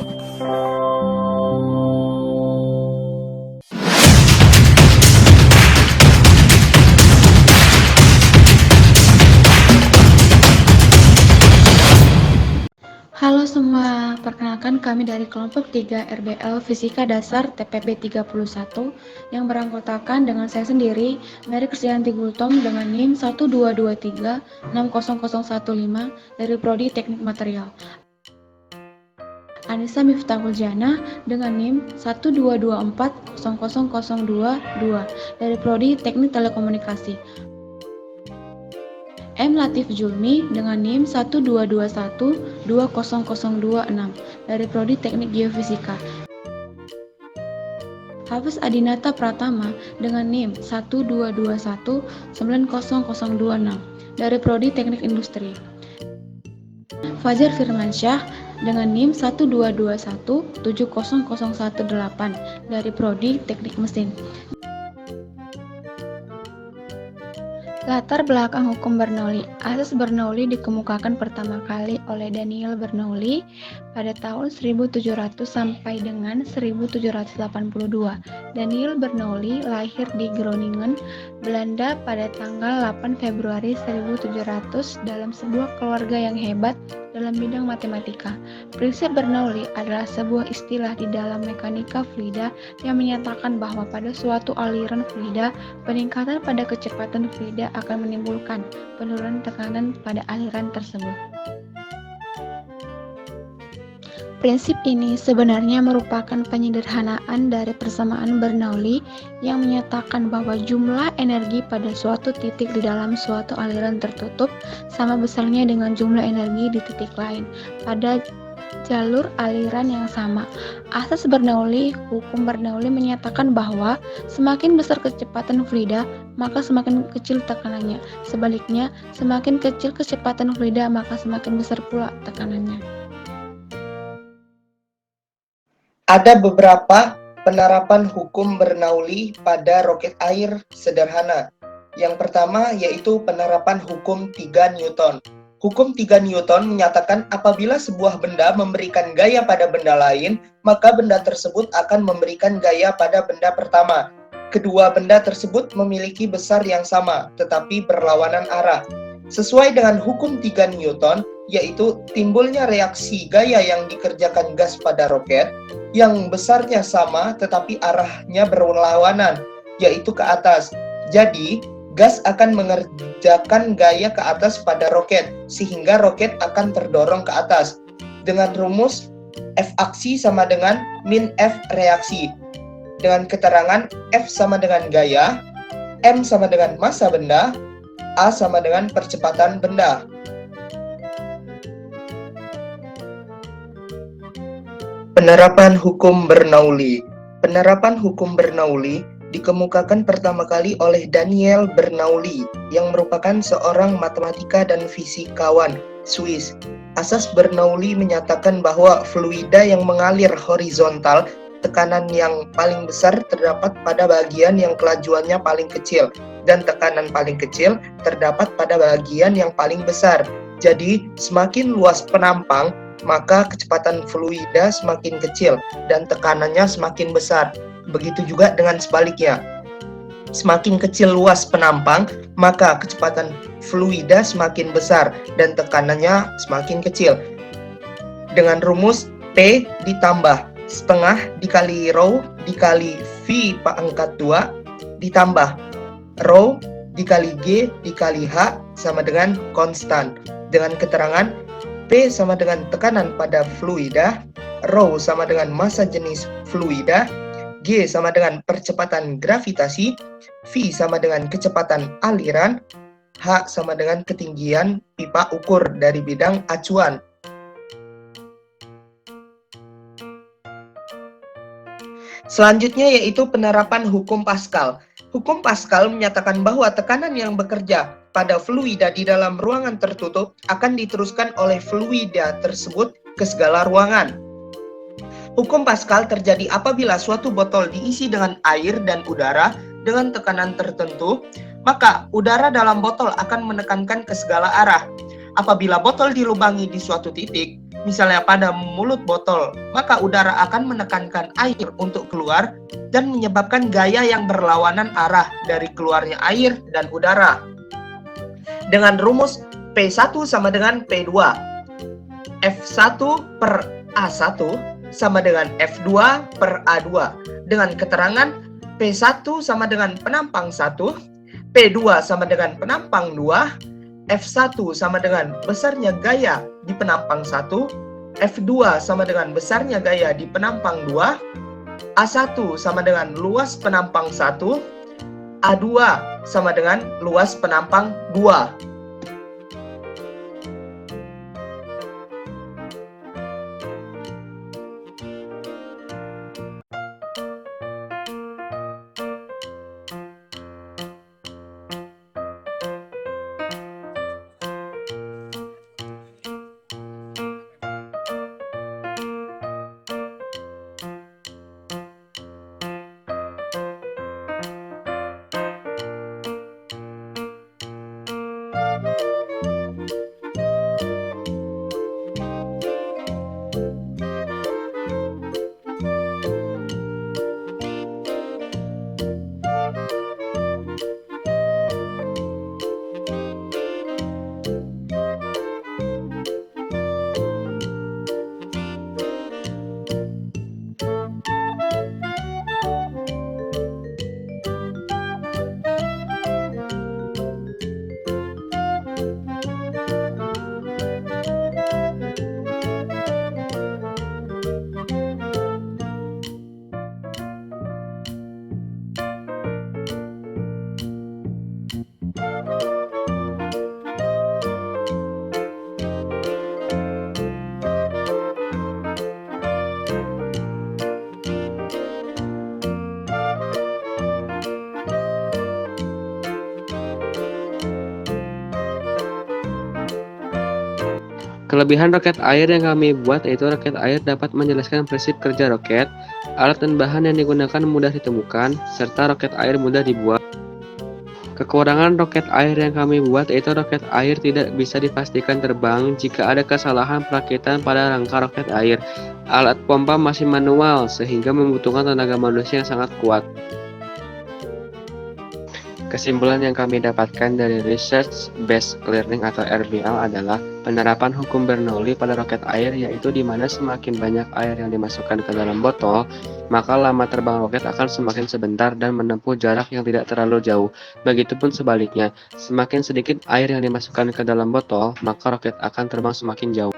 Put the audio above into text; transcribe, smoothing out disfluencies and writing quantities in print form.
Halo semua, perkenalkan kami dari kelompok 3 RBL Fisika Dasar TPB 31 yang beranggotakan dengan saya sendiri, Mary Krisdayanti Gultom dengan NIM 122360015 dari Prodi Teknik Material. Anissa Miftahul Jana dengan NIM 122400022 dari Prodi Teknik Telekomunikasi. M. Latif Julmi dengan NIM 122120026 dari Prodi Teknik Geofisika. Hafiz Adinata Pratama dengan NIM 122190026 dari Prodi Teknik Industri. Fajar Firmansyah dengan NIM 122170018 dari Prodi Teknik Mesin. Latar belakang hukum Bernoulli. Asas Bernoulli dikemukakan pertama kali oleh Daniel Bernoulli pada tahun 1700 sampai dengan 1782. Daniel Bernoulli lahir di Groningen, Belanda pada tanggal 8 Februari 1700 dalam sebuah keluarga yang hebat dalam bidang matematika. Prinsip Bernoulli adalah sebuah istilah di dalam mekanika fluida yang menyatakan bahwa pada suatu aliran fluida, peningkatan pada kecepatan fluida akan menimbulkan penurunan tekanan pada aliran tersebut. Prinsip ini sebenarnya merupakan penyederhanaan dari persamaan Bernoulli yang menyatakan bahwa jumlah energi pada suatu titik di dalam suatu aliran tertutup sama besarnya dengan jumlah energi di titik lain pada jalur aliran yang sama. Asas Bernoulli, hukum Bernoulli menyatakan bahwa semakin besar kecepatan fluida, maka semakin kecil tekanannya. Sebaliknya, semakin kecil kecepatan fluida, maka semakin besar pula tekanannya. Ada beberapa penerapan hukum Bernoulli pada roket air sederhana. Yang pertama yaitu penerapan hukum 3 Newton. Hukum 3 Newton menyatakan apabila sebuah benda memberikan gaya pada benda lain, maka benda tersebut akan memberikan gaya pada benda pertama. Kedua benda tersebut memiliki besar yang sama, tetapi berlawanan arah. Sesuai dengan hukum 3 Newton, yaitu timbulnya reaksi gaya yang dikerjakan gas pada roket, yang besarnya sama tetapi arahnya berlawanan, yaitu ke atas. Jadi, gas akan mengerjakan gaya ke atas pada roket, sehingga roket akan terdorong ke atas. Dengan rumus F aksi sama dengan min F reaksi. Dengan keterangan F sama dengan gaya, M sama dengan massa benda, A sama dengan percepatan benda. Penerapan hukum Bernoulli. Penerapan hukum Bernoulli dikemukakan pertama kali oleh Daniel Bernoulli yang merupakan seorang matematika dan fisikawan Swiss. Asas Bernoulli menyatakan bahwa fluida yang mengalir horizontal, tekanan yang paling besar terdapat pada bagian yang kelajuannya paling kecil, dan tekanan paling kecil terdapat pada bagian yang paling besar. Jadi, semakin luas penampang, maka kecepatan fluida semakin kecil dan tekanannya semakin besar. Begitu juga dengan sebaliknya. Semakin kecil luas penampang, maka kecepatan fluida semakin besar dan tekanannya semakin kecil. Dengan rumus P ditambah setengah dikali rho dikali V pangkat 2 ditambah rho dikali G dikali H sama dengan konstan. Dengan keterangan P sama dengan tekanan pada fluida, rho sama dengan massa jenis fluida, G sama dengan percepatan gravitasi, V sama dengan kecepatan aliran, H sama dengan ketinggian pipa ukur dari bidang acuan. Selanjutnya yaitu penerapan hukum Pascal. Hukum Pascal menyatakan bahwa tekanan yang bekerja pada fluida di dalam ruangan tertutup akan diteruskan oleh fluida tersebut ke segala ruangan. Hukum Pascal terjadi apabila suatu botol diisi dengan air dan udara dengan tekanan tertentu, maka udara dalam botol akan menekankan ke segala arah. Apabila botol dilubangi di suatu titik, misalnya pada mulut botol, maka udara akan menekankan air untuk keluar dan menyebabkan gaya yang berlawanan arah dari keluarnya air dan udara. Dengan rumus P1 sama dengan P2, F1 per A1 sama dengan F2 per A2. Dengan keterangan P1 sama dengan penampang 1, P2 sama dengan penampang 2, F1 sama dengan besarnya gaya di penampang 1, F2 sama dengan besarnya gaya di penampang 2, A1 sama dengan luas penampang 1, A2 sama dengan luas penampang 2. Kelebihan roket air yang kami buat yaitu roket air dapat menjelaskan prinsip kerja roket, alat dan bahan yang digunakan mudah ditemukan, serta roket air mudah dibuat. Kekurangan roket air yang kami buat yaitu roket air tidak bisa dipastikan terbang jika ada kesalahan perakitan pada rangka roket air. Alat pompa masih manual sehingga membutuhkan tenaga manusia yang sangat kuat. Kesimpulan yang kami dapatkan dari Research Based Learning atau RBL adalah penerapan hukum Bernoulli pada roket air, yaitu di mana semakin banyak air yang dimasukkan ke dalam botol, maka lama terbang roket akan semakin sebentar dan menempuh jarak yang tidak terlalu jauh. Begitupun sebaliknya, semakin sedikit air yang dimasukkan ke dalam botol, maka roket akan terbang semakin jauh.